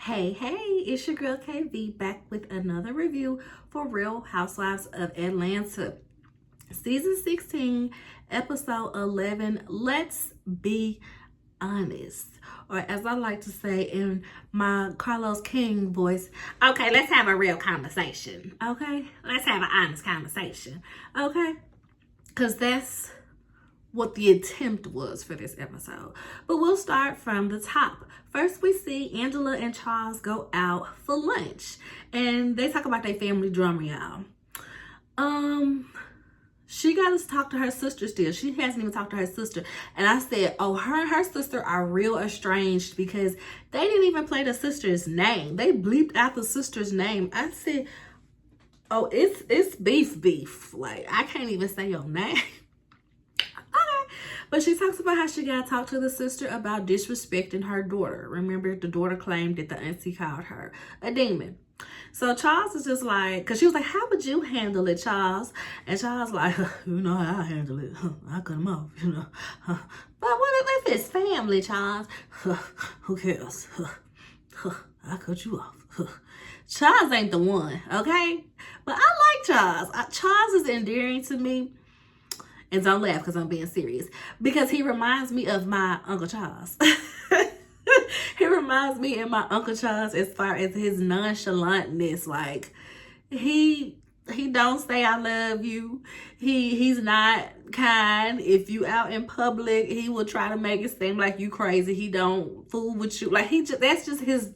Hey, it's your girl KB back with another review for Real Housewives of Atlanta. Season 16, episode 11, Let's Be Honest. Or as I like to say in my Carlos King voice, okay, let's have a real conversation. Okay? Let's have an honest conversation. Okay? Because that's what the attempt was for this episode. But we'll start from the top. First, we see Angela and Charles go out for lunch. And they talk about their family drama, y'all. She got to talk to her sister still. She hasn't even talked to her sister. And I said, oh, her and her sister are real estranged because they didn't even play the sister's name. They bleeped out the sister's name. I said, oh, it's beef. Like, I can't even say your name. But she talks about how she got to talk to the sister about disrespecting her daughter. Remember, the daughter claimed that the auntie called her a demon. So Charles is just like, because she was like, how would you handle it, Charles? And Charles like, you know how I handle it. I cut him off, you know. But what if it's family, Charles? Who cares? I cut you off. Charles ain't the one, okay? But I like Charles. Charles is endearing to me. And don't laugh because I'm being serious. Because he reminds me of my Uncle Charles. He reminds me of my Uncle Charles as far as his nonchalantness. Like, he don't say I love you. He's not kind. If you out in public, he will try to make it seem like you crazy. He don't fool with you. Like, that's just his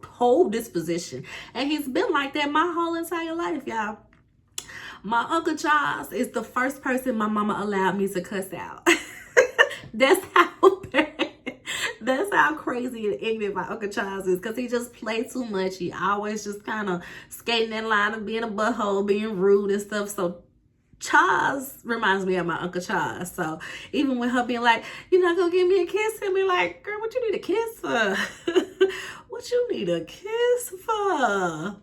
whole disposition. And he's been like that my whole entire life, y'all. My Uncle Charles is the first person my mama allowed me to cuss out. That's how crazy and ignorant my Uncle Charles is, because he just plays too much. He always just kind of skating that line of being a butthole, being rude and stuff. So Charles reminds me of my Uncle Charles. So even with her being like, you're not gonna give me a kiss, he'll be like, girl, what you need a kiss for? What you need a kiss for?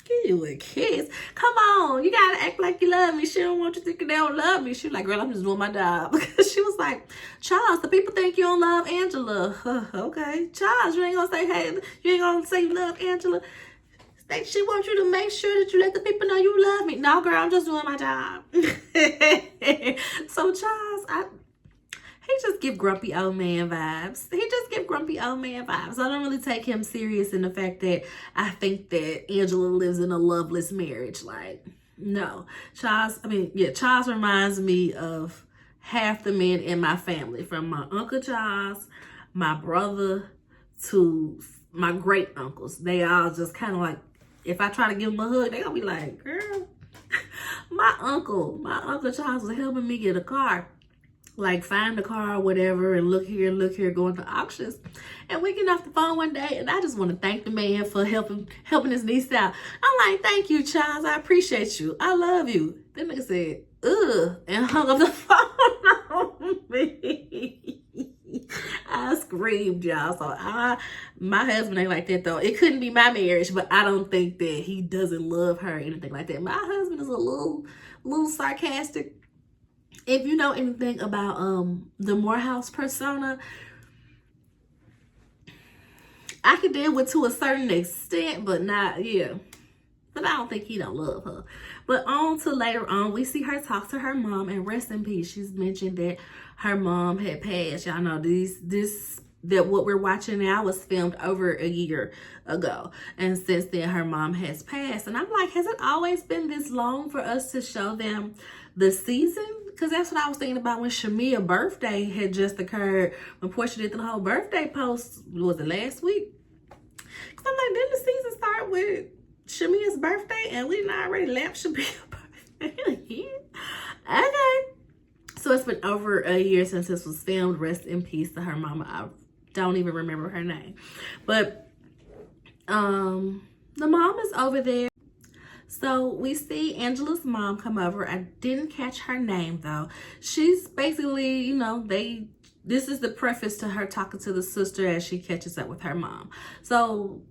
Give you a kiss. Come on, you gotta act like you love me. She don't want you thinking they don't love me. She was like, girl, I'm just doing my job. She was like, Charles, the people think you don't love Angela. Okay, Charles, you ain't gonna say, hey, you ain't gonna say you love Angela. She wants you to make sure that you let the people know you love me. No, girl, I'm just doing my job. So Charles, he just give grumpy old man vibes. I don't really take him serious in the fact that I think that Angela lives in a loveless marriage. Like, no. Charles reminds me of half the men in my family. From my Uncle Charles, my brother, to my great uncles. They all just kind of like, if I try to give them a hug, they gonna be like, girl. My uncle Charles was helping me get a car. Like, find the car or whatever, and look here, going to auctions. And we get off the phone one day, and I just want to thank the man for helping his niece out. I'm like, thank you, Charles. I appreciate you. I love you. That nigga said, ugh, and hung up the phone on me. I screamed, y'all. So my husband ain't like that, though. It couldn't be my marriage, but I don't think that he doesn't love her or anything like that. My husband is a little sarcastic. If you know anything about the Morehouse persona, I could deal with to a certain extent, but not, yeah. But I don't think he don't love her. But on to later on, we see her talk to her mom, and rest in peace. She's mentioned that her mom had passed. Y'all know that what we're watching now was filmed over a year ago. And since then, her mom has passed. And I'm like, has it always been this long for us to show them the season? Because that's what I was thinking about when Shamia's birthday had just occurred. When Portia did the whole birthday post, was it last week? Because I'm like, didn't the season start with Shamia's birthday? And we didn't already lamped Shamia's birthday? Okay. So it's been over a year since this was filmed. Rest in peace to her mama. I don't even remember her name. But the mom is over there. So we see Angela's mom come over. I didn't catch her name, though. She's basically, you know, this is the preface to her talking to the sister as she catches up with her mom. So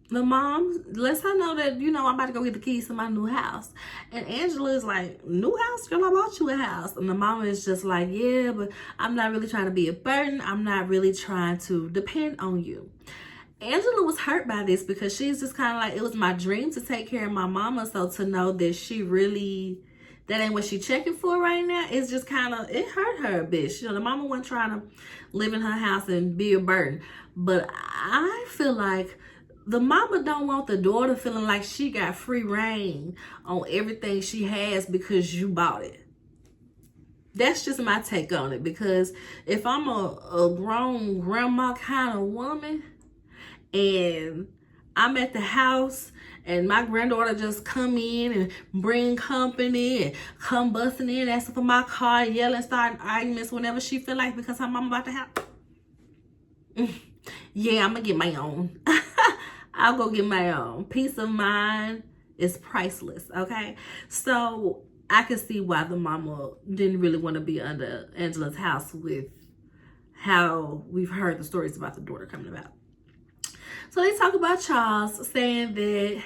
the mom lets her know that, you know, I'm about to go get the keys to my new house. And Angela is like, new house? Girl, I bought you a house. And the mom is just like, yeah, but I'm not really trying to be a burden. I'm not really trying to depend on you. Angela was hurt by this because she's just kind of like, it was my dream to take care of my mama. So to know that she really, that ain't what she checking for right now, it's just kind of, it hurt her a bit. You know, the mama wasn't trying to live in her house and be a burden. But I feel like the mama don't want the daughter feeling like she got free reign on everything she has because you bought it. That's just my take on it. Because if I'm a grown grandma kind of woman and I'm at the house and my granddaughter just come in and bring company and come busting in, asking for my car, yelling, starting arguments whenever she feel like because her mama about to have. Yeah, I'm gonna get my own. I'll go get my own. Peace of mind is priceless, okay? So I can see why the mama didn't really want to be under Angela's house with how we've heard the stories about the daughter coming about. So they talk about Charles, saying that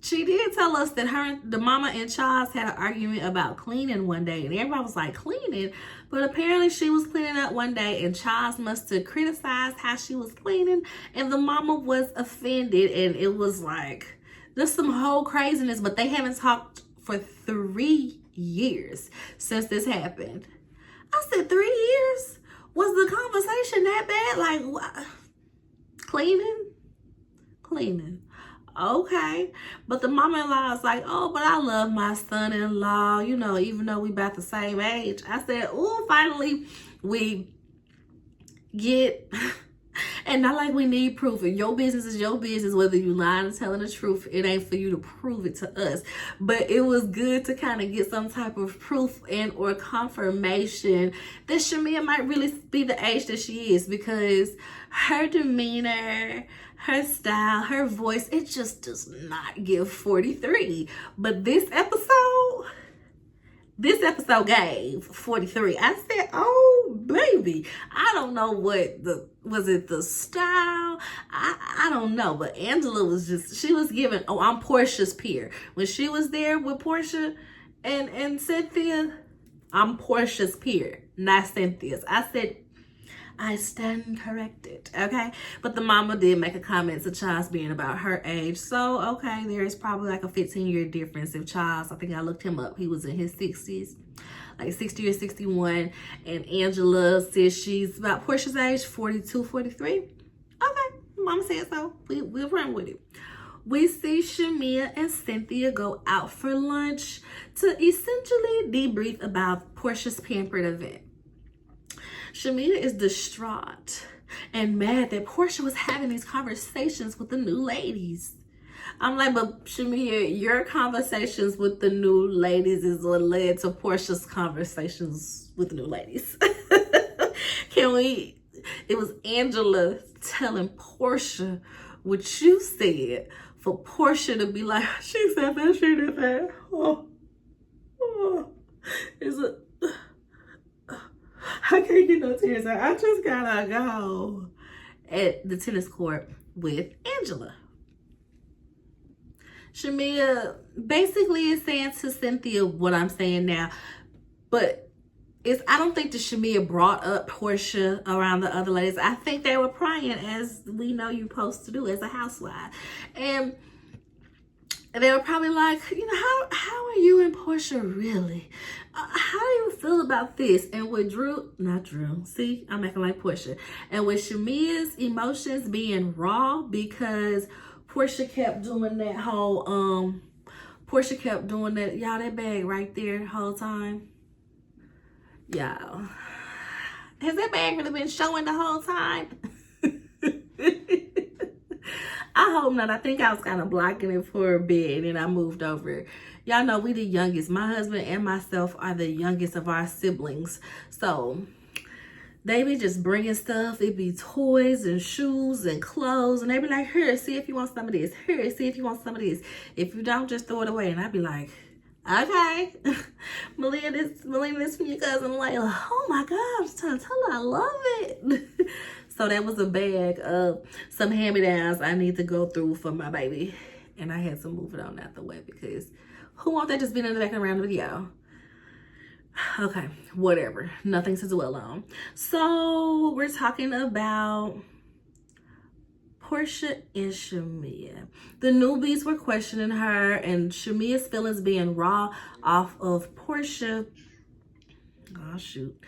she did tell us that the mama and Charles had an argument about cleaning one day. And everybody was like, cleaning? But apparently she was cleaning up one day and Charles must have criticized how she was cleaning. And the mama was offended. And it was like, there's some whole craziness. But they haven't talked for 3 years since this happened. I said, 3 years? Was the conversation that bad? Like, what? Cleaning. Okay. But the mama-in-law is like, oh, but I love my son-in-law, you know, even though we about the same age. I said, oh, finally we get, and not like we need proof. And your business is your business, whether you lying or telling the truth. It ain't for you to prove it to us. But it was good to kind of get some type of proof and or confirmation that Shamia might really be the age that she is, because her demeanor, her style, her voice, it just does not give 43. But this episode gave 43. I said, oh, baby. I don't know what was it the style? I don't know. But Angela was just, she was giving, oh, I'm Portia's peer. When she was there with Portia and Cynthia, I'm Portia's peer, not Cynthia's. I said, I stand corrected, okay? But the mama did make a comment to Charles being about her age. So, okay, there is probably like a 15-year difference. If Charles, I think I looked him up, he was in his 60s, like 60 or 61. And Angela says she's about Portia's age, 42, 43. Okay, mama said so. We'll run with it. We see Shamia and Cynthia go out for lunch to essentially debrief about Portia's pampered event. Shamia is distraught and mad that Portia was having these conversations with the new ladies. I'm like, but Shamia, your conversations with the new ladies is what led to Portia's conversations with the new ladies. It was Angela telling Portia what you said for Portia to be like, she said that, she did that. I can't get no tears out. I just gotta go at the tennis court with Angela. Shamia basically is saying to Cynthia what I'm saying now, but I don't think that Shamia brought up Portia around the other ladies. I think they were prying, as we know you're supposed to do as a housewife. And they were probably like, you know, how are you and Portia really? How do you feel about this? And with see, I'm acting like Portia. And with Shamia's emotions being raw because Portia kept doing that whole, y'all, that bag right there the whole time. Y'all, has that bag really been showing the whole time? I hope not. I think I was kind of blocking it for a bit and then I moved over. Y'all know we the youngest. My husband and myself are the youngest of our siblings. So they be just bringing stuff. It be toys and shoes and clothes. And they be like, here, see if you want some of this. Here, see if you want some of this. If you don't, just throw it away. And I be like, okay. Malia, this from your cousin Layla. Oh my God, I'm just trying to tell her I love it. So that was a bag of some hand-me-downs I need to go through for my baby. And I had to move it on out the way because who want that just being in the background of the video? Okay, whatever. Nothing to dwell on. So we're talking about Portia and Shamea. The newbies were questioning her, and Shamea's feelings being raw off of Portia. Oh, shoot.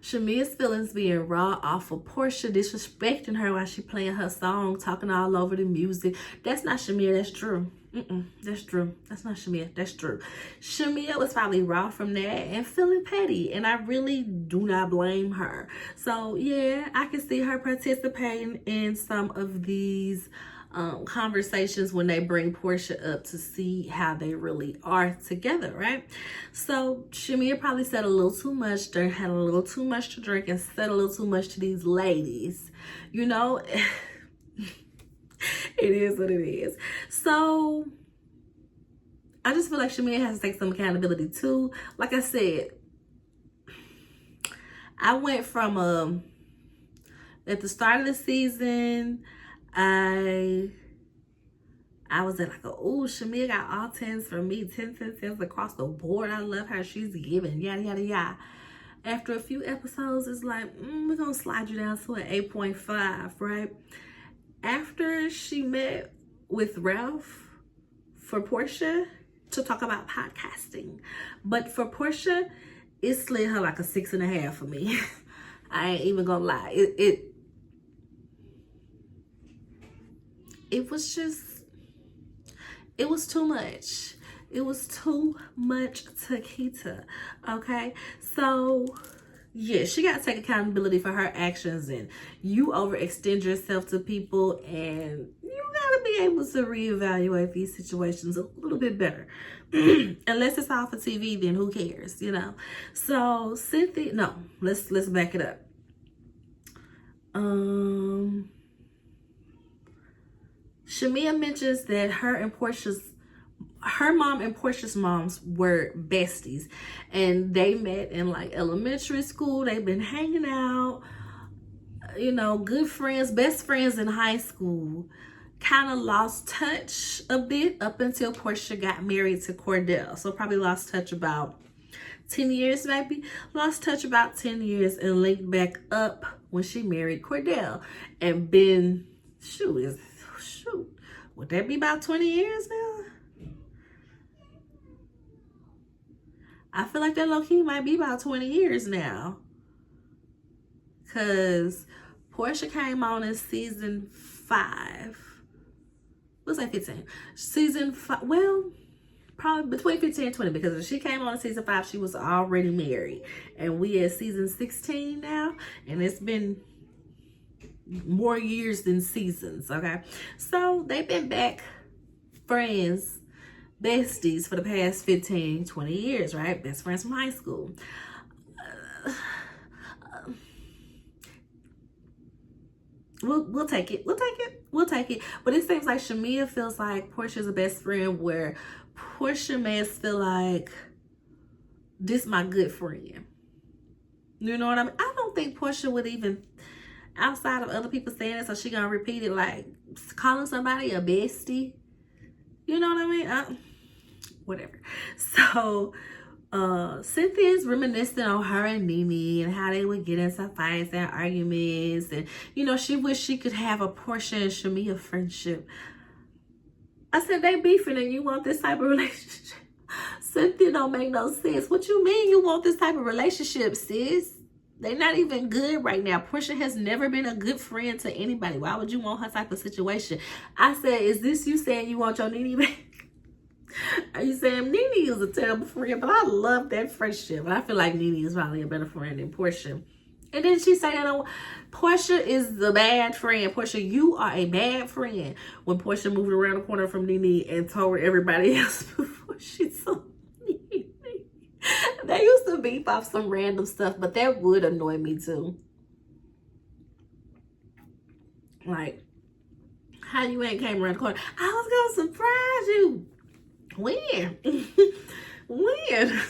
Shamea's feelings being raw off of Portia disrespecting her while she playing her song, talking all over the music. That's not Shamea, that's Drew. That's Drew. That's not Shamea, that's Drew. Shamea was probably raw from that and feeling petty, and I really do not blame her. So yeah, I can see her participating in some of these conversations when they bring Portia up to see how they really are together, right? So Shamea probably said a little too much, had a little too much to drink, and said a little too much to these ladies. You know, it is what it is. So I just feel like Shamea has to take some accountability too. Like I said, I went from at the start of the season, I was at like, oh, Shamea got all 10s for me, 10 across the board. I love her. She's giving, yada, yada, yada. After a few episodes, it's like, we're going to slide you down to an 8.5, right? After she met with Ralph for Portia to talk about podcasting. But for Portia, it slid her like a 6.5 for me. I ain't even going to lie. It was just, it was too much. It was too much taquita, okay? So, yeah, she got to take accountability for her actions, and you overextend yourself to people, and you got to be able to reevaluate these situations a little bit better. Unless it's all for TV, then who cares, you know? So, Cynthia, no, let's back it up. Shamea mentions that her mom and Portia's moms were besties, and they met in like elementary school. They've been hanging out, you know, good friends, best friends in high school. Kind of lost touch a bit up until Portia got married to Cordell. So probably lost touch about 10 years maybe. Lost touch about 10 years and linked back up when she married Cordell. And been, shoot, would that be about 20 years now? I feel like that low-key might be about 20 years now. Because Portia came on in season 5. Let's say 15. Season 5, well, probably between 15 and 20. Because when she came on in season 5, she was already married. And we at season 16 now. And it's been more years than seasons, okay? So they've been back friends, besties for the past 15, 20 years, right? Best friends from high school. We'll take it. We'll take it. But it seems like Shamea feels like Portia's a best friend, where Portia may feel like, this my good friend. You know what I mean? I don't think Portia would even, outside of other people saying it, so she gonna repeat it, like calling somebody a bestie. You know what I mean? Whatever. So Cynthia's reminiscing on her and Nene and how they would get into fights and arguments, and you know, she wished she could have a Portia and Shamea friendship. I said, they beefing and you want this type of relationship? Cynthia don't make no sense. What you mean you want this type of relationship, sis? They're not even good right now. Portia has never been a good friend to anybody. Why would you want her type of situation? I said, is this you saying you want your Nene back? Are you saying Nene is a terrible friend? But I love that friendship. But I feel like Nene is probably a better friend than Portia. And then she said, Portia is the bad friend. Portia, you are a bad friend. When Portia moved around the corner from Nene and told everybody else before she told Nene. They used to beef off some random stuff, but that would annoy me too. Like, how you ain't came around the corner? I was gonna surprise you. When? When?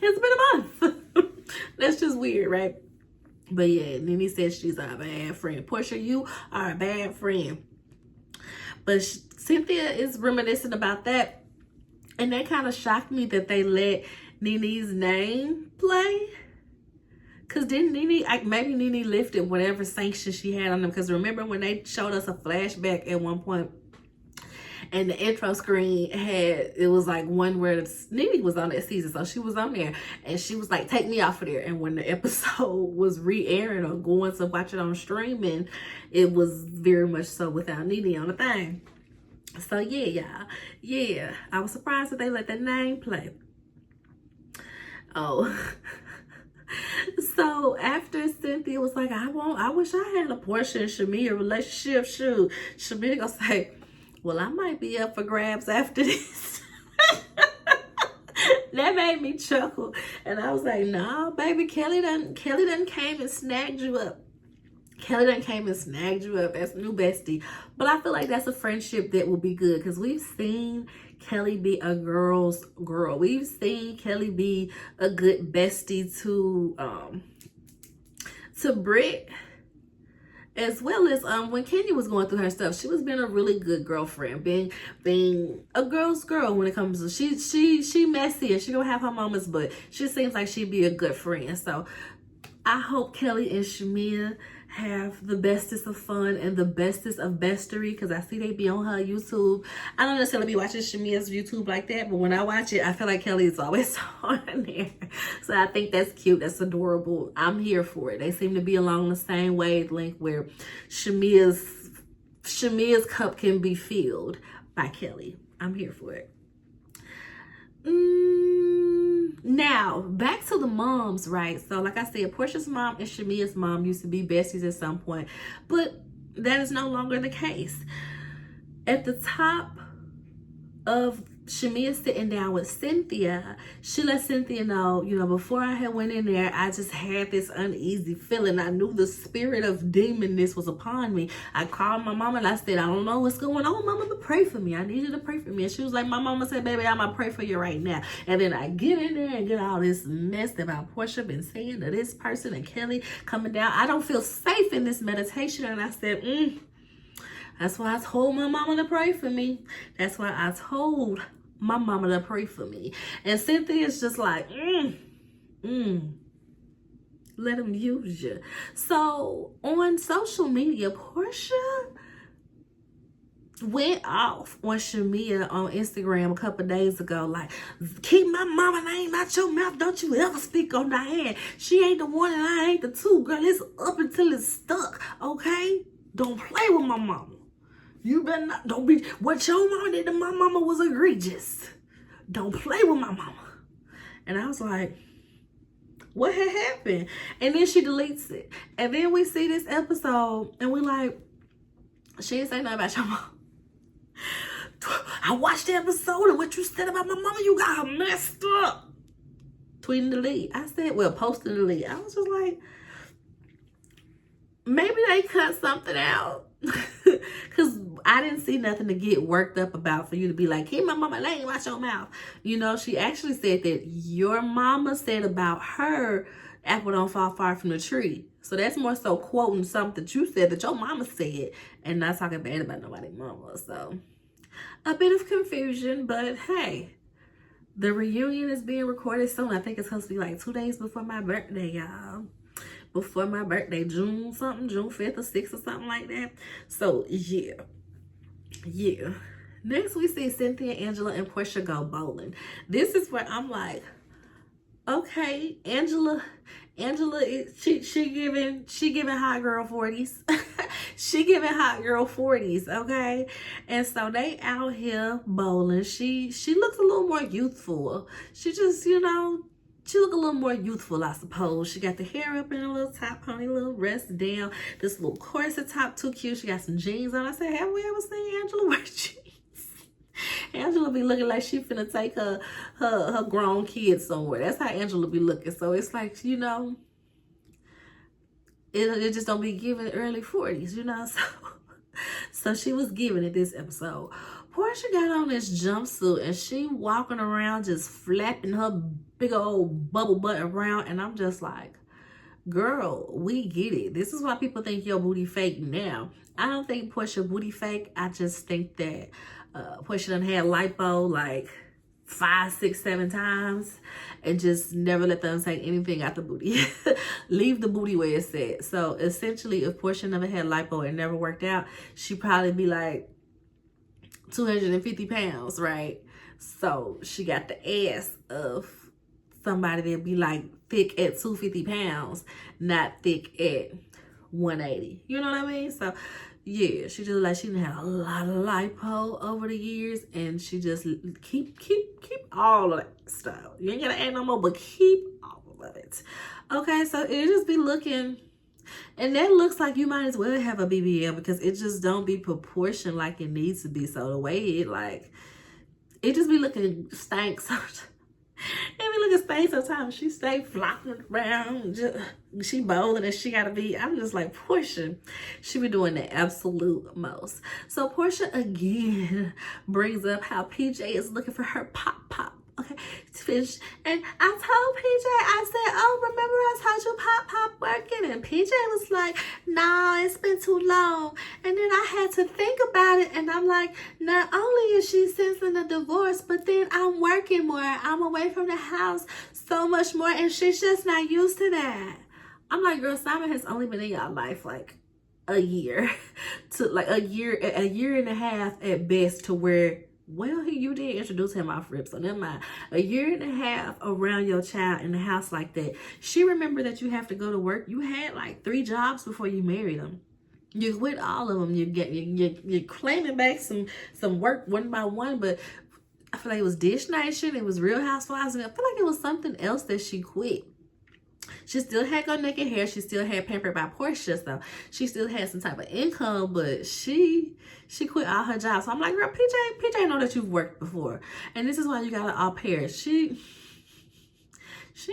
It's been a month. That's just weird, right? But yeah, Nene said she's a bad friend. Portia, you are a bad friend. But Cynthia is reminiscing about that. And that kind of shocked me that they let Nene's name play. Cause didn't Nene, maybe Nene lifted whatever sanction she had on them. Cause remember when they showed us a flashback at one point, and the intro screen it was like one where Nene was on that season, so she was on there, and she was like, "Take me off of there." And when the episode was re-airing or going to watch it on streaming, it was very much so without Nene on the thing. So yeah, y'all, yeah, I was surprised that they let that name play. Oh. So after Cynthia was like, I wish I had a Portia and Shamea relationship. Shoot, Shamea gonna say, well, I might be up for grabs after this. That made me chuckle. And I was like, nah, baby, Kelly done came and snagged you up. Kelly done came and snagged you up as new bestie. But I feel like that's a friendship that will be good, because we've seen Kelly be a girl's girl. We've seen Kelly be a good bestie to Britt, as well as when Kenya was going through her stuff. She was being a really good girlfriend, being a girl's girl when it comes to she messy and she gonna have her moments, but she seems like she'd be a good friend. So I hope Kelly and Shamea have the bestest of fun and the bestest of bestery, because I see they be on her YouTube. I don't necessarily be watching Shamea's YouTube like that, but when I watch it, I feel like Kelly is always on there. So I think that's cute. That's adorable. I'm here for it. They seem to be along the same wavelength where Shamea's cup can be filled by Kelly. I'm here for it. Now, back to the moms, right? So, like I said, Portia's mom and Shamea's mom used to be besties at some point, but that is no longer the case. At the top of Shamea sitting down with Cynthia, she let Cynthia know, before I had went in there, I just had this uneasy feeling. I knew the spirit of demonness was upon me. I called my mama and I said, I don't know what's going on, mama, but pray for me. I need you to pray for me. And she was like, my mama said, baby, I'm gonna pray for you right now. And then I get in there and get all this mess about Portia been saying to this person and Kelly coming down. I don't feel safe in this meditation. And I said, that's why I told my mama to pray for me. That's why I told my mama to pray for me. And Cynthia's just like, let him use you. So on social media, Portia went off on Shamea on Instagram a couple days ago, like, keep my mama name out your mouth. Don't you ever speak on Diane. She ain't the one and I ain't the two. Girl, it's up until it's stuck, okay? Don't play with my mama. You better not, don't be, what your mama did to my mama was egregious. Don't play with my mama. And I was like, what had happened? And then she deletes it. And then we see this episode and we like, she didn't say nothing about your mama. I watched the episode and what you said about my mama, you got her messed up. Tweet and delete. I said, well, post and delete. I was just like, maybe they cut something out. Because I didn't see nothing to get worked up about for you to be like, keep my mama name out your mouth. She actually said that your mama said about her, apple don't fall far from the tree. So that's more so quoting something that you said that your mama said and not talking bad about nobody's mama. So a bit of confusion, but hey, the reunion is being recorded soon. I think it's supposed to be like 2 days before my birthday, y'all. Before my birthday, June 5th or 6th or something like that. So yeah. Next we see Cynthia, Angela, and Portia go bowling. This is where I'm like, okay, Angela, she giving hot girl 40s. She giving hot girl 40s, okay? And so they out here bowling. She looks a little more youthful. She just, she look a little more youthful, I suppose. She got the hair up in a little top pony, little rest down. This little corset top, too cute. She got some jeans on. I said, have we ever seen Angela wear jeans? Angela be looking like she finna take her grown kids somewhere. That's how Angela be looking. So it's like, it just don't be giving early 40s, So she was giving it this episode. Portia got on this jumpsuit and she walking around just flapping her big old bubble butt around, and I'm just like, girl, we get it. This is why people think your booty fake now. I don't think Portia booty fake. I just think that Portia done had lipo like 5, 6, 7 times and just never let them take anything out the booty. Leave the booty where it's at. So essentially, if Portia never had lipo and never worked out, she'd probably be like 250 pounds, right? So she got the ass of somebody that'd be like thick at 250 pounds, not thick at 180. You know what I mean? So yeah, she just like she done had a lot of lipo over the years, and she just keep all of that stuff. You ain't gotta add no more, but keep all of it. Okay, so it just be looking, and that looks like you might as well have a BBL because it just don't be proportioned like it needs to be. So the way it like, it just be looking stank sometimes. It be looking stank sometimes. She stay flopping around. She bowling and she gotta be. I'm just like, Portia, she be doing the absolute most. So Portia again brings up how PJ is looking for her pop. Okay, fish. And I told PJ, I said, oh, remember I told you pop working? And PJ was like, nah, it's been too long. And then I had to think about it, and I'm like, not only is she sensing a divorce, but then I'm working more. I'm away from the house so much more, and she's just not used to that. I'm like, girl, Simon has only been in your life like a year to like a year and a half at best, to where, well, you did introduce him off rip, so never mind. A year and a half around your child in the house like that. She remembered that you have to go to work. You had like 3 jobs before you married him. You quit all of them. You're claiming back some work one by one, but I feel like it was Dish Nation, it was Real Housewives, and I feel like it was something else that she quit. She still had Go Naked Hair. She still had Pampered by Portia, so she still had some type of income, but she quit all her jobs. So I'm like, girl, PJ know that you've worked before, and this is why you got an au pair. She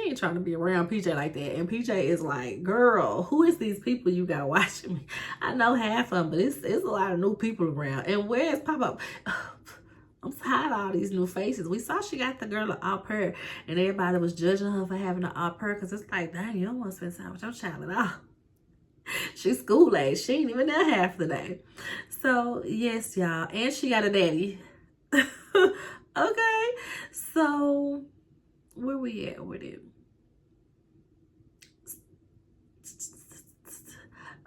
ain't trying to be around PJ like that, and PJ is like, girl, who is these people you got watching me? I know half of them, but it's a lot of new people around. And where's Pop-Up? I'm tired of all these new faces. We saw she got the girl an au pair, and everybody was judging her for having an au pair, because it's like, dang, you don't want to spend time with your child at all. She's school age. She ain't even there half the day. So, yes, y'all. And she got a daddy. Okay. So, where we at with it?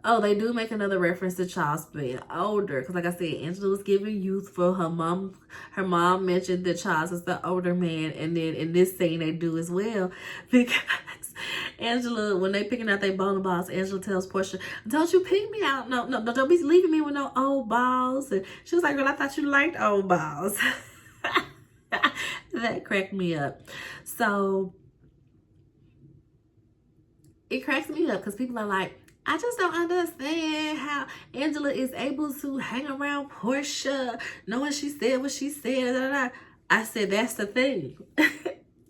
Oh, they do make another reference to Charles being older. Because like I said, Angela was giving youthful. Her mom mentioned that Charles is the older man. And then in this scene, they do as well. Because Angela, when they picking out their bowling balls, Angela tells Portia, don't you pick me out. No, don't be leaving me with no old balls. And she was like, girl, I thought you liked old balls. That cracked me up. So, it cracks me up because people are like, I just don't understand how Angela is able to hang around Portia, knowing she said what she said. Blah, blah, blah. I said, that's the thing.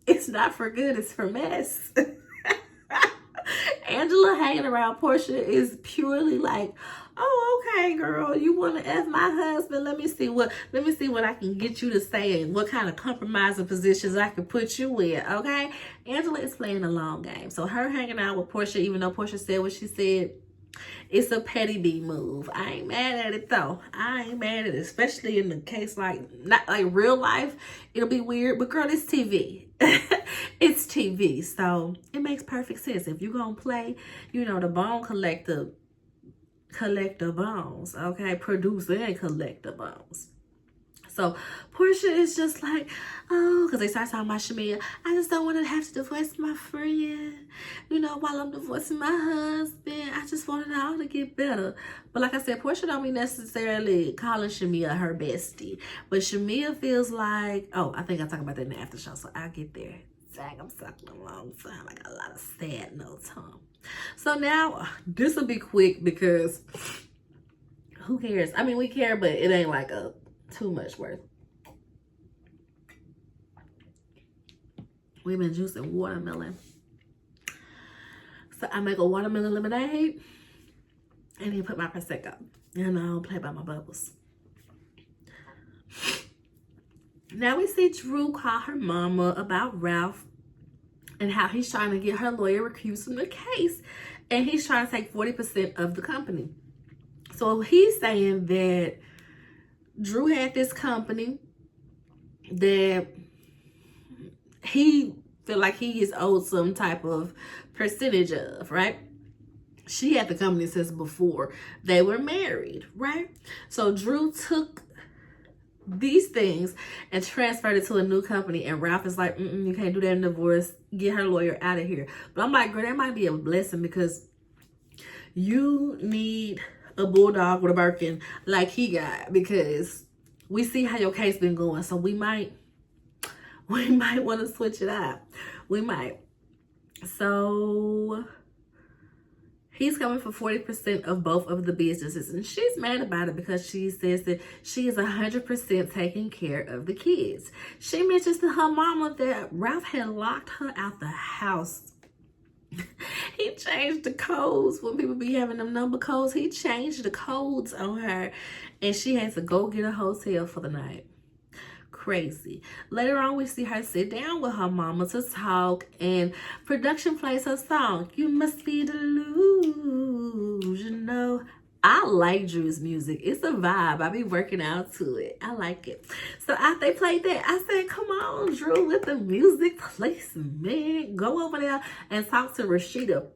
It's not for good, it's for mess. Angela hanging around Portia is purely like, oh, okay, girl, you want to F my husband? Let me see what I can get you to say and what kind of compromising positions I can put you in, okay? Angela is playing a long game. So her hanging out with Portia, even though Portia said what she said, it's a petty B move. I ain't mad at it though. I ain't mad at it, especially in the case like, not like real life. It'll be weird, but girl, it's TV. It's TV, so it makes perfect sense. If you're gonna play, you know, the bone collector, collect the bones, okay? Produce and collect the bones. So Portia is just like, oh, because they start talking about Shamia. I just don't want to have to divorce my friend, you know, while I'm divorcing my husband. I just want it all to get better. But like I said, Portia don't be necessarily calling Shamia her bestie. But Shamia feels like, oh, I think I'll talk about that in the after show, so I'll get there. Dang, I'm sucking a long time. I got a lot of sad notes, huh? So now, this will be quick because who cares? I mean, we care, but it ain't like a too much worth. We've been juicing watermelon. So I make a watermelon lemonade and then put my Prosecco. And I don't play by my bubbles. Now we see Drew call her mama about Ralph and how he's trying to get her lawyer recused from the case. And he's trying to take 40% of the company. So he's saying that Drew had this company that he feel like he is owed some type of percentage of, right? She had the company since before they were married, right? So Drew took these things and transferred it to a new company, and Ralph is like, you can't do that in divorce, get her lawyer out of here. But I'm like, girl, that might be a blessing, because you need a bulldog with a Birkin like he got, because we see how your case been going, so we might want to switch it up. We might. So he's coming for 40% of both of the businesses, and she's mad about it because she says that she is 100% taking care of the kids. She mentions to her mama that Ralph had locked her out the house. He changed the codes when people be having them number codes. He changed the codes on her, and she had to go get a hotel for the night. Crazy. Later on, we see her sit down with her mama to talk, and production plays her song, You Must Be Delusional. I like Drew's music. It's a vibe. I be working out to it. I like it. So after they played that, I said, come on, Drew, with the music placement. Go over there and talk to Rashida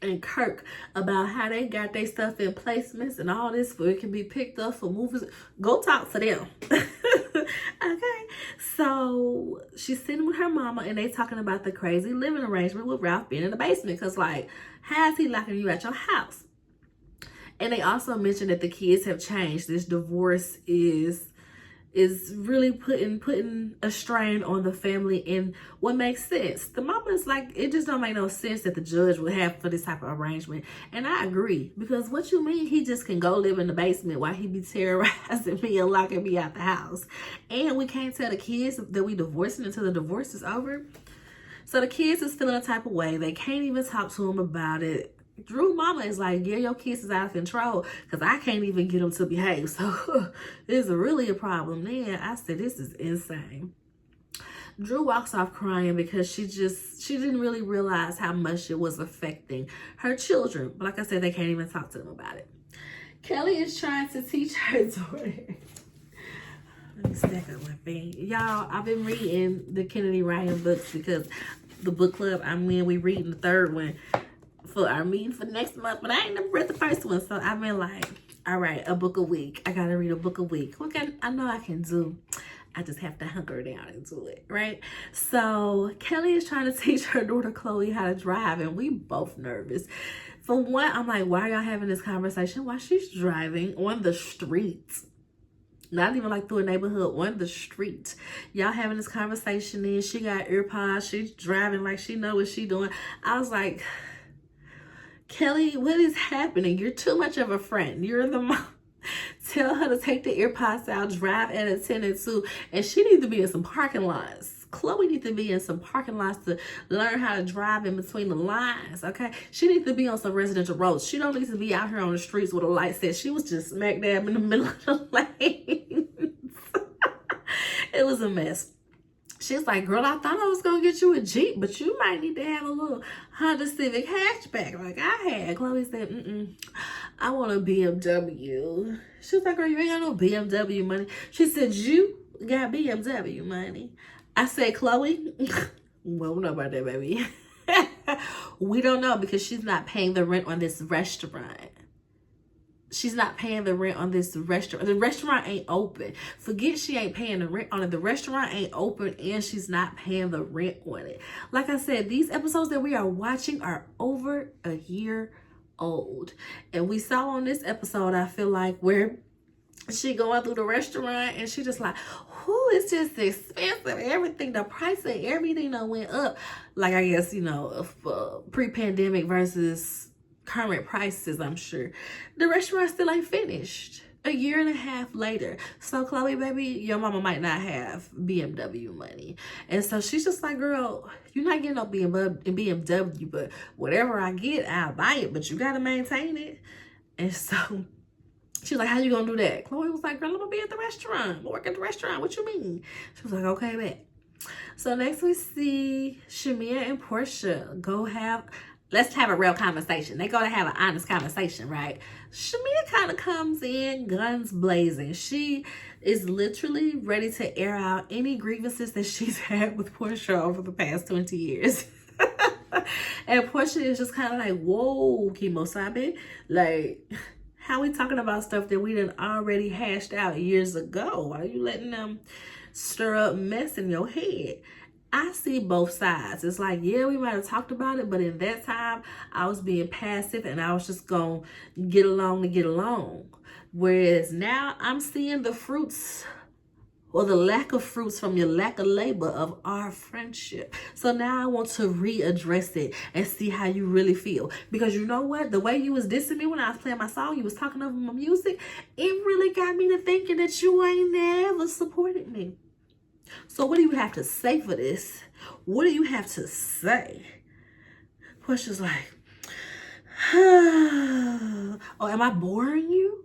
and Kirk about how they got their stuff in placements and all this, where it can be picked up for movies. Go talk to them. Okay, so she's sitting with her mama, and they talking about the crazy living arrangement with Ralph being in the basement, because like, how is he locking you at your house? And they also mentioned that the kids have changed. This divorce is really putting a strain on the family, and what makes sense. The mama is like, it just don't make no sense that the judge would have for this type of arrangement. And I agree, because what you mean he just can go live in the basement while he be terrorizing me and locking me out the house? And we can't tell the kids that we divorcing until the divorce is over. So the kids is feeling a type of way. They can't even talk to him about it. Drew mama is like, yeah, your kids is out of control, because I can't even get them to behave. So it's really a problem there. I said, this is insane. Drew walks off crying because she didn't really realize how much it was affecting her children. But like I said, they can't even talk to them about it. Kelly is trying to teach her daughter. Let me stack up my thing. Y'all, I've been reading the Kennedy Ryan books, because the book club I'm in, we reading the third one for our meeting for next month, but I ain't never read the first one. So I've been like, all right, a book a week. I gotta read a book a week. What I know I can do. I just have to hunker down and do it, right? So Kelly is trying to teach her daughter Chloe how to drive, and we both nervous. For one, I'm like, why are y'all having this conversation while she's driving on the streets? Not even like through a neighborhood, on the street. Y'all having this conversation, and she got earpods. She's driving like she know what she doing. I was like, Kelly, what is happening? You're too much of a friend. You're the mom. Tell her to take the earpods out, drive at a 10 and 2, and she needs to be in some parking lots. Chloe needs to be in some parking lots to learn how to drive in between the lines, okay? She needs to be on some residential roads. She don't need to be out here on the streets with a light set. She was just smack dab in the middle of the lane. It was a mess. She's like, girl, I thought I was going to get you a Jeep, but you might need to have a little Honda Civic hatchback like I had. Chloe said, I want a BMW. She was like, girl, you ain't got no BMW money. She said, you got BMW money. I said, Chloe, we don't know about that, baby. We don't know, because she's not paying the rent on this restaurant. She's not paying the rent on this restaurant. The restaurant ain't open. Forget she ain't paying the rent on it. The restaurant ain't open, and she's not paying the rent on it. Like I said, these episodes that we are watching are over a year old. And we saw on this episode, I feel like, where she going through the restaurant, and she just like, who is just expensive? Everything, the price of everything that went up. Like, I guess, you know, pre-pandemic versus current prices, I'm sure. The restaurant still ain't finished a year and a half later. So Chloe, baby, your mama might not have BMW money. And so she's just like, girl, you're not getting no BMW, but whatever I get, I'll buy it, but you got to maintain it. And so she was like, how you gonna do that? Chloe was like, girl, I'm gonna be at the restaurant. I'm work at the restaurant. What you mean? She was like, okay, bet. So next we see Shamia and Portia go have let's have a real conversation. They go to have an honest conversation, right? Shamia kind of comes in guns blazing. She is literally ready to air out any grievances that she's had with Portia over the past 20 years. And Portia is just kind of like, whoa, Kimosabe. Like, how we talking about stuff that we done already hashed out years ago? Why are you letting them stir up mess in your head? I see both sides. It's like, yeah, we might have talked about it, but in that time, I was being passive and I was just going to get along to get along. Whereas now I'm seeing the fruits or the lack of fruits from your lack of labor of our friendship. So now I want to readdress it and see how you really feel. Because you know what? The way you was dissing me when I was playing my song, you was talking over my music, it really got me to thinking that you ain't never supported me. So what do you have to say for this? What do you have to say? Portia's like, oh, am I boring you?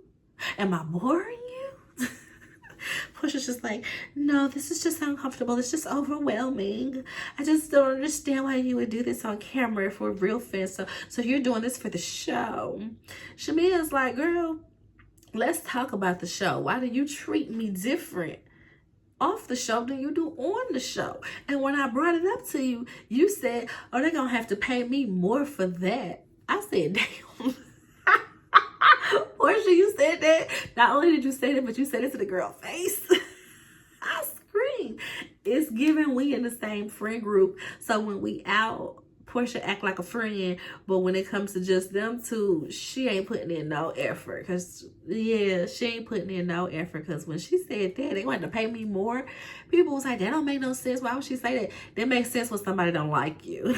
Am I boring you? Portia's just like, no, this is just uncomfortable. It's just overwhelming. I just don't understand why you would do this on camera for real fans. So you're doing this for the show. Shamia's like, girl, let's talk about the show. Why do you treat me different off the show than you do on the show? And when I brought it up to you, you said, oh, they're gonna have to pay me more for that. I said, damn. Portia, you said that. Not only did you say that, but you said it to the girl face. I screamed. It's giving we in the same friend group. So when we out, Portia act like a friend, but when it comes to just them two, she ain't putting in no effort. Cause yeah, she ain't putting in no effort. Cause when she said that, they wanted to pay me more. People was like, that don't make no sense. Why would she say that? That makes sense when somebody don't like you.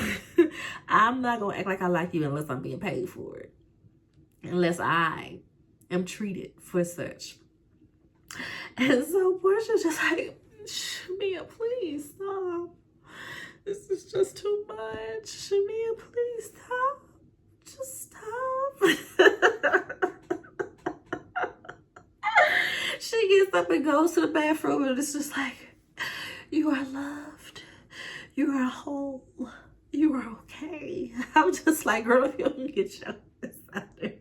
I'm not gonna act like I like you unless I'm being paid for it. Unless I am treated for such. And so Portia's just like, Shamia, please stop. This is just too much. Shamia, please stop. Just stop. She gets up and goes to the bathroom and it's just like, you are loved. You are whole. You are okay. I'm just like, girl, if you don't get your ass out there.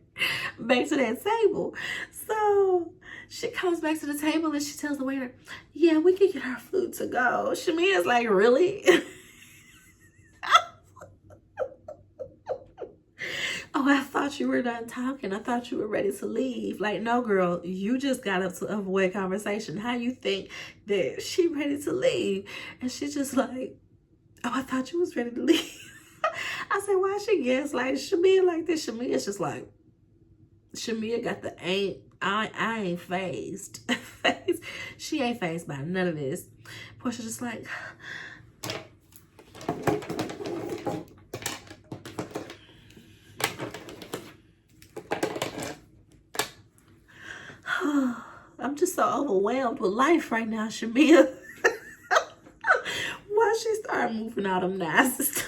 Back to that table. So she comes back to the table and she tells the waiter, yeah, we can get our food to go. Shamia's like, really? Oh, I thought you were done talking. I thought you were ready to leave. Like, no, girl, you just got up to avoid conversation. How you think that she ready to leave? And she's just like, oh, I thought you was ready to leave. I said, why she gaslight Shamia like this? Shamia's just like, Shamia got the I ain't phased. She ain't phased by none of this. Portia just like, I'm just so overwhelmed with life right now, Shamia. Why she start moving all them nice?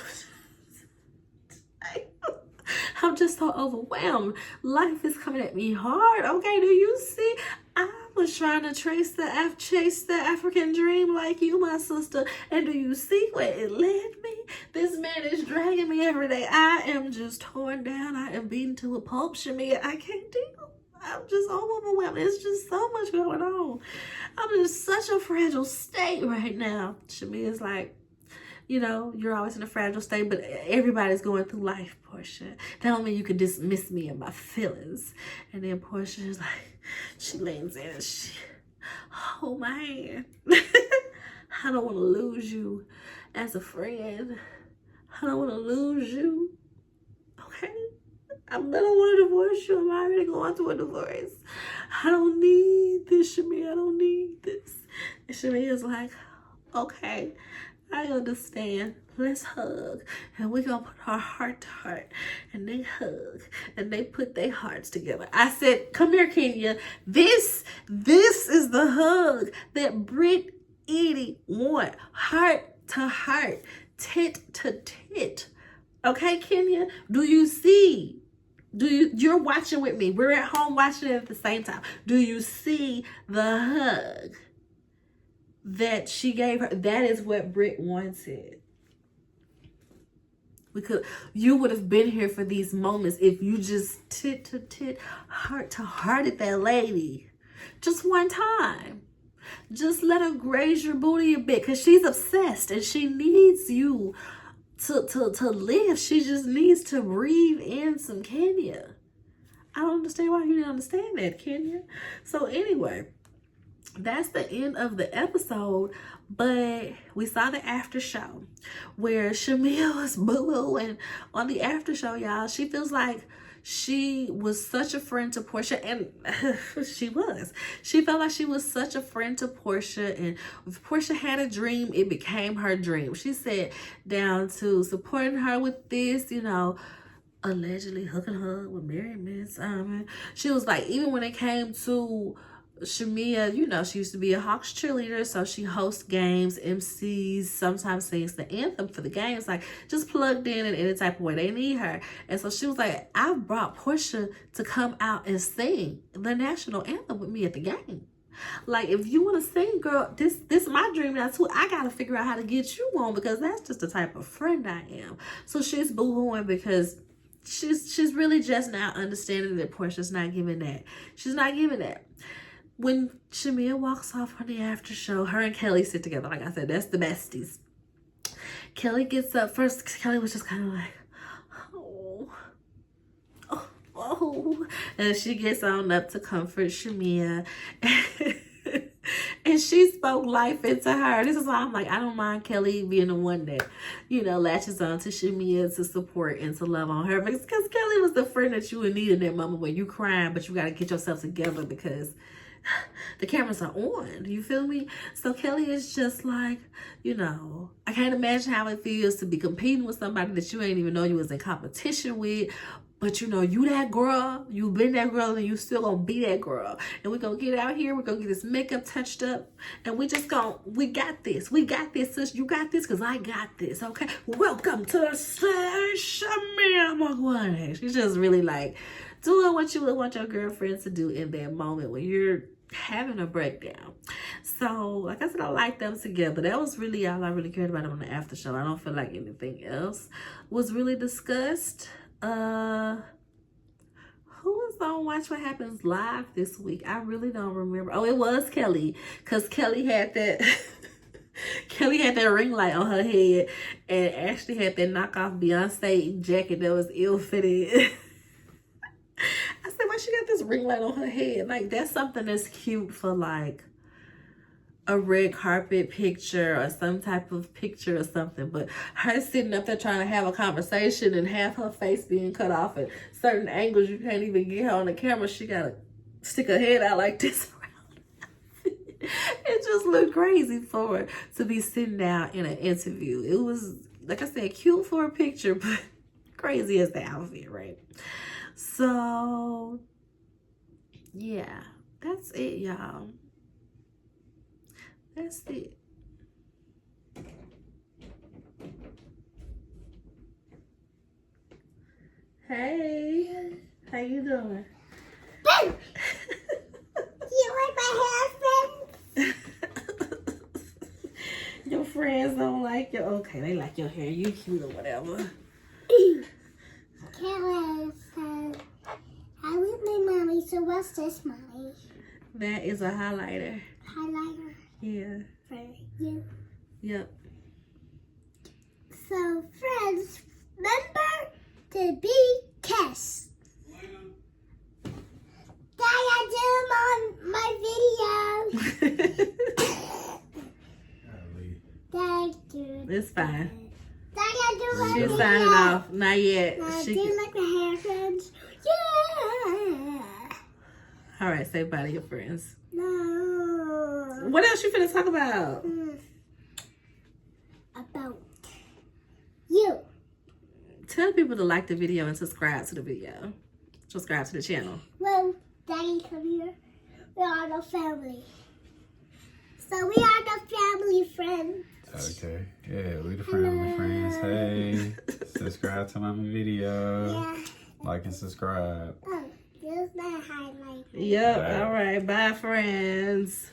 I'm just so overwhelmed. Life is coming at me hard. Okay, do you see? I was trying to chase the African dream like you, my sister. And do you see where it led me? This man is dragging me every day. I am just torn down. I am beaten to a pulp, Shamia. I can't deal. I'm just overwhelmed. It's just so much going on. I'm in such a fragile state right now. Shamia's like, you know, you're always in a fragile state, but everybody's going through life, Portia. That don't mean you can dismiss me and my feelings. And then Portia is like, she leans in and she hold my hand. I don't want to lose you as a friend. I don't want to lose you. Okay? I don't want to divorce you. I'm already going through a divorce. I don't need this, Shamia. I don't need this. And Shamia's like, okay, I understand. Let's hug. And we're going to put our heart to heart. And they hug. And they put their hearts together. I said, come here, Kenya. This is the hug that Britt Edie want. Heart to heart. Tit to tit. Okay, Kenya? Do you see? You're watching with me. We're at home watching it at the same time. Do you see the hug that she gave her? That is what Britt wanted. You would have been here for these moments if you just tit to tit, heart to hearted that lady. Just one time. Just let her graze your booty a bit, because she's obsessed and she needs you to live. She just needs to breathe in some Kenya. I don't understand why you didn't understand that, Kenya. So anyway, that's the end of the episode. But we saw the after show where Shamia was boo-booing on the after show, y'all. She feels like she was such a friend to Portia, and she was. She felt like she was such a friend to Portia, and if Portia had a dream, it became her dream. She said down to supporting her with this, you know, allegedly hooking her with Mary Simon. She was like, even when it came to Shamia, you know, she used to be a Hawks cheerleader, so she hosts games, MCs, sometimes sings the anthem for the games, like just plugged in any type of way they need her. And so she was like, I brought Portia to come out and sing the national anthem with me at the game. Like, if you want to sing, girl, this is my dream now too. I gotta figure out how to get you on, because that's just the type of friend I am. So she's boo-hooing because she's really just now understanding that Portia's not giving that. She's not giving that. When Shamia walks off on the after show, her and Kelly sit together. Like I said, that's the besties. Kelly gets up. First, Kelly was just kind of like, oh. And she gets on up to comfort Shamia. And she spoke life into her. This is why I'm like, I don't mind Kelly being the one that, you know, latches on to Shamia to support and to love on her. Because Kelly was the friend that you would need in that moment when you crying, but you got to get yourself together because the cameras are on. You feel me? So Kelly is just like, you know, I can't imagine how it feels to be competing with somebody that you ain't even know you was in competition with. But you know, you that girl, you been that girl, and you still gonna be that girl. And we're gonna get out here, we're gonna get this makeup touched up, and we got this, sis, you got this, because I got this, okay? Welcome to the stage, Shamia Magwane. She's just really like doing what you would want your girlfriends to do in that moment when you're having a breakdown. So, like I said, I like them together. That was really all I really cared about on the after show. I don't feel like anything else was really discussed. Who was on Watch What Happens Live this week? I really don't remember. Oh, it was Kelly, because Kelly had that Kelly had that ring light on her head, and Ashley had that knockoff Beyonce jacket that was ill-fitted. I said, why she got this ring light on her head? Like, that's something that's cute for like a red carpet picture or some type of picture or something, but her sitting up there trying to have a conversation and have her face being cut off at certain angles, you can't even get her on the camera. She gotta stick her head out like this around. It just looked crazy for her to be sitting down in an interview. It was, like I said, cute for a picture, but crazy as the outfit, right? So yeah, that's it, y'all. That's it. Hey, how you doing? You like my hair, friends? Your friends don't like your, okay, they like your hair. You cute or whatever. Kayla said, I with my mommy, so what's this, mommy? That is a highlighter. Highlighter. Yeah. For you. Yep. So, friends, remember to be kissed. Dad, I did them on my video. Thank you. It's fine. Dad, I do my She's video. signing off. Not yet. Do She... you like my hair, friends? Yeah. All right, say bye to your friends. No. What else you finna talk about? About you. Tell people to like the video and subscribe to the video. Subscribe to the channel. Well, Daddy, come here. We are the family. So we are the family friends. Okay. Yeah, we the family friends. Hey, subscribe to my video. Yeah. Like and subscribe. Oh, there's that highlight. Yep. Bye. All right. Bye, friends.